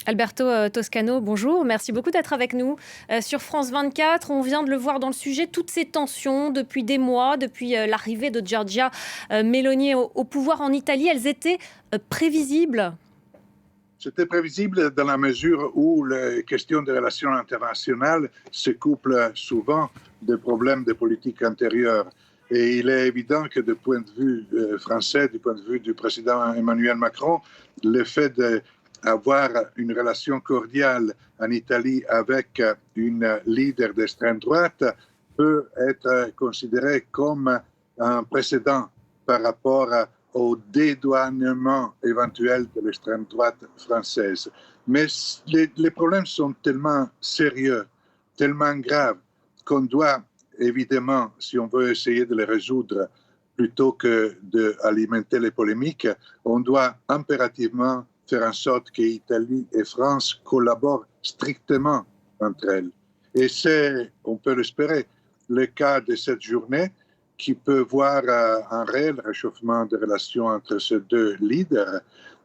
Alberto Toscano, bonjour. Merci beaucoup d'être avec nous sur France 24. On vient de le voir dans le sujet, toutes ces tensions depuis des mois, depuis l'arrivée de Giorgia Meloni au pouvoir en Italie, elles étaient prévisibles. C'était prévisible dans la mesure où les questions des relations internationales se couplent souvent des problèmes de politique intérieure. Et il est évident que du point de vue français, du point de vue du président Emmanuel Macron, le fait d'avoir une relation cordiale en Italie avec une leader d'extrême droite peut être considéré comme un précédent par rapport au dédouanement éventuel de l'extrême droite française. Mais les problèmes sont tellement sérieux, tellement graves, qu'on doit évidemment, si on veut essayer de les résoudre, plutôt que d'alimenter les polémiques, on doit impérativement faire en sorte qu'Italie et France collaborent strictement entre elles. Et c'est, on peut l'espérer, le cas de cette journée qui peut voir un réel réchauffement des relations entre ces deux leaders,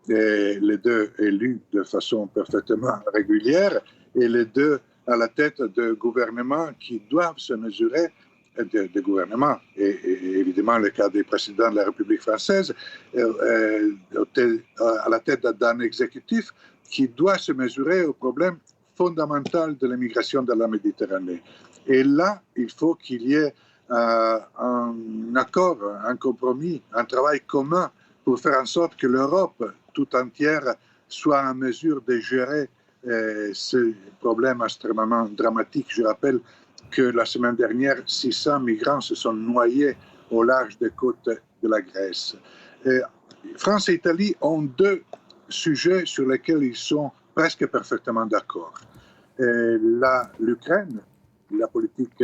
et les deux élus de façon parfaitement régulière, et les deux à la tête de gouvernements qui doivent se mesurer, de gouvernements, et évidemment le cas des présidents de la République française, à la tête d'un exécutif qui doit se mesurer au problème fondamental de l'immigration dans la Méditerranée. Et là, il faut qu'il y ait un accord, un compromis, un travail commun pour faire en sorte que l'Europe tout entière soit en mesure de gérer ce problème extrêmement dramatique. Je rappelle que la semaine dernière, 600 migrants se sont noyés au large des côtes de la Grèce. France et Italie ont deux sujets sur lesquels ils sont presque parfaitement d'accord. L'Ukraine, la politique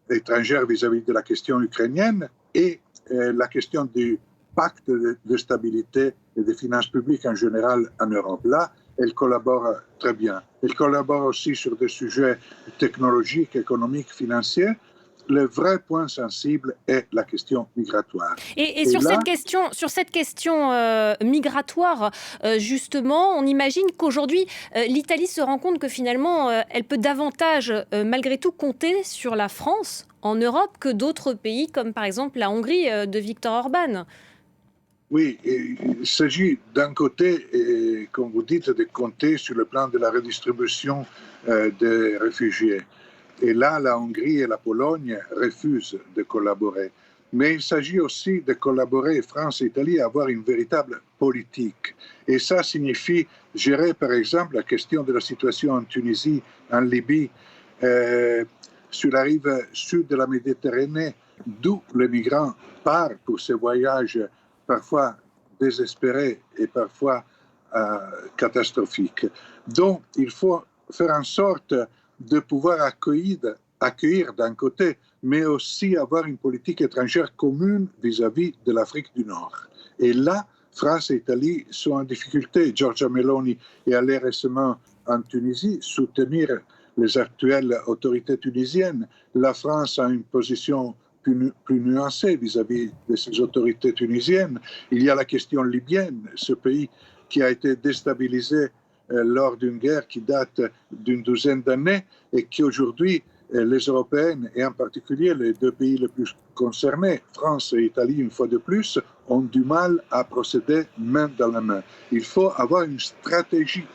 étrangère vis-à-vis de la question ukrainienne et la question du pacte de stabilité et des finances publiques en général en Europe. Là, elle collabore très bien. Elle collabore aussi sur des sujets technologiques, économiques, financiers. Le vrai point sensible est la question migratoire. Et sur, là, cette question migratoire, justement, on imagine qu'aujourd'hui, l'Italie se rend compte que finalement, elle peut davantage, malgré tout, compter sur la France en Europe que d'autres pays, comme par exemple la Hongrie de Viktor Orban. Oui, il s'agit d'un côté, comme vous dites, de compter sur le plan de la redistribution des réfugiés. Et là, la Hongrie et la Pologne refusent de collaborer. Mais il s'agit aussi de collaborer, France et Italie, à avoir une véritable politique. Et ça signifie gérer, par exemple, la question de la situation en Tunisie, en Libye, sur la rive sud de la Méditerranée, d'où les migrants partent pour ces voyages parfois désespérés et parfois catastrophiques. Donc, il faut faire en sorte de pouvoir accueillir d'un côté, mais aussi avoir une politique étrangère commune vis-à-vis de l'Afrique du Nord. Et là, France et Italie sont en difficulté. Giorgia Meloni est allée récemment en Tunisie soutenir les actuelles autorités tunisiennes. La France a une position plus nuancée vis-à-vis de ces autorités tunisiennes. Il y a la question libyenne, ce pays qui a été déstabilisé lors d'une guerre qui date d'une douzaine d'années et qui aujourd'hui, les Européennes et en particulier les deux pays les plus concernés, France et Italie une fois de plus, ont du mal à procéder main dans la main. Il faut avoir une stratégie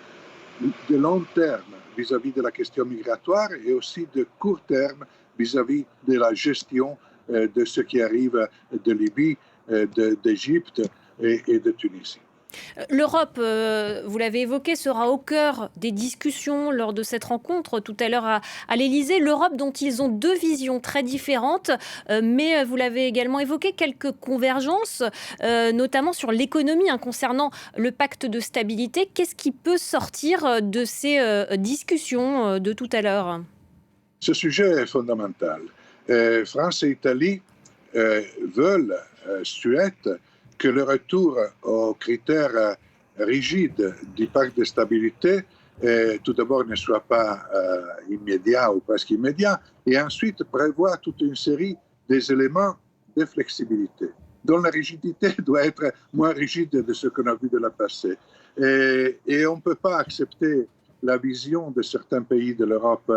de long terme vis-à-vis de la question migratoire et aussi de court terme vis-à-vis de la gestion de ce qui arrive de Libye, d'Égypte et de Tunisie. L'Europe, vous l'avez évoqué, sera au cœur des discussions lors de cette rencontre tout à l'heure à l'Élysée. L'Europe dont ils ont deux visions très différentes, mais vous l'avez également évoqué, quelques convergences, notamment sur l'économie concernant le pacte de stabilité. Qu'est-ce qui peut sortir de ces discussions de tout à l'heure ? Ce sujet est fondamental. France et Italie souhaitent que le retour aux critères rigides du pacte de stabilité, tout d'abord, ne soit pas immédiat ou presque immédiat, et ensuite prévoit toute une série des éléments de flexibilité, dont la rigidité doit être moins rigide de ce qu'on a vu de la passé. Et on ne peut pas accepter la vision de certains pays de l'Europe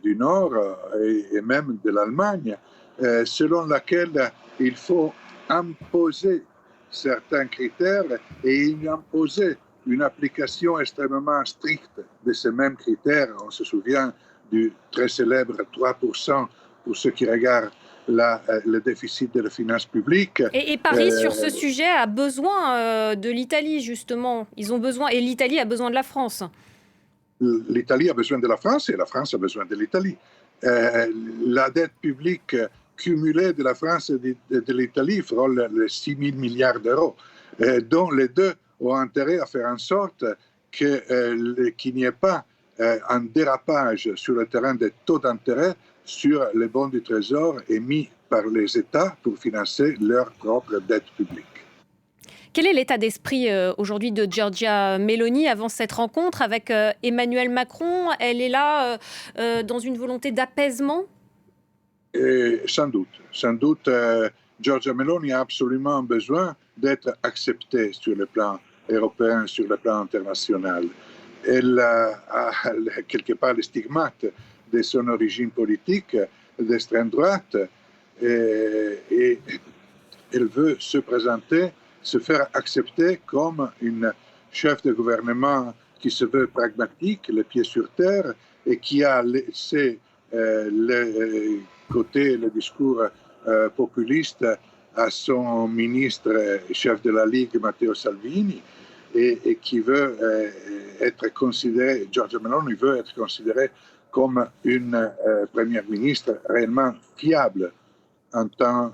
du Nord et même de l'Allemagne, selon laquelle il faut imposer certains critères et y imposer une application extrêmement stricte de ces mêmes critères. On se souvient du très célèbre 3% pour ceux qui regardent le déficit de la finance publique. Et Paris, sur ce sujet, a besoin de l'Italie, justement. Ils ont besoin, et l'Italie a besoin de la France. L'Italie a besoin de la France et la France a besoin de l'Italie. La dette publique cumulée de la France et de l'Italie frôle les 6 000 milliards d'euros, dont les deux ont intérêt à faire en sorte qu'il n'y ait pas un dérapage sur le terrain des taux d'intérêt sur les bons du Trésor émis par les États pour financer leur propre dette publique. Quel est l'état d'esprit aujourd'hui de Giorgia Meloni avant cette rencontre avec Emmanuel Macron? Elle est là dans une volonté d'apaisement? Sans doute. Sans doute, Giorgia Meloni a absolument besoin d'être acceptée sur le plan européen, sur le plan international. Elle a quelque part le stigmate de son origine politique d'extrême droite et elle veut se présenter, se faire accepter comme une chef de gouvernement qui se veut pragmatique, les pieds sur terre, et qui a laissé le côté, le discours populiste à son ministre chef de la Ligue, Matteo Salvini, et qui veut être considéré, Giorgia Meloni veut être considérée comme une première ministre réellement fiable en tant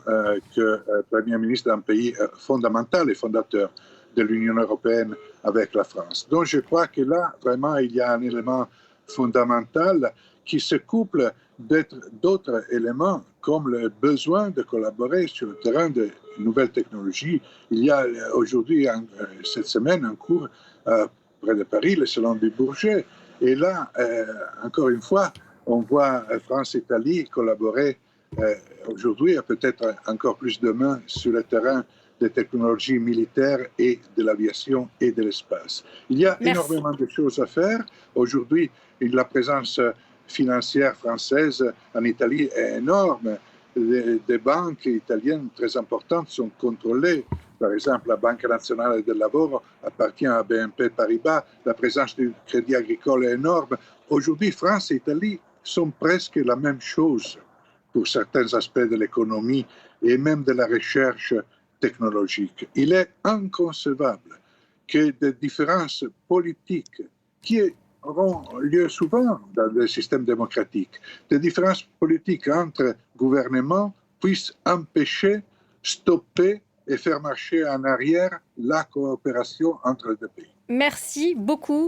que Premier ministre d'un pays fondamental et fondateur de l'Union européenne avec la France. Donc je crois que là, vraiment, il y a un élément fondamental qui se couple d'autres éléments comme le besoin de collaborer sur le terrain de nouvelles technologies. Il y a aujourd'hui, cette semaine, un cours près de Paris, le Salon du Bourget. Et là, encore une fois, on voit France-Italie collaborer aujourd'hui et peut-être encore plus demain sur le terrain des technologies militaires et de l'aviation et de l'espace. Il y a énormément de choses à faire. Aujourd'hui, la présence financière française en Italie est énorme. Des banques italiennes très importantes sont contrôlées. Par exemple, la Banque nationale del lavoro appartient à BNP Paribas. La présence du Crédit Agricole est énorme. Aujourd'hui, France et Italie sont presque la même chose pour certains aspects de l'économie et même de la recherche technologique. Il est inconcevable que des différences politiques qui auront lieu souvent dans le système démocratique, des différences politiques entre gouvernements puissent empêcher, stopper et faire marcher en arrière la coopération entre les deux pays. Merci beaucoup.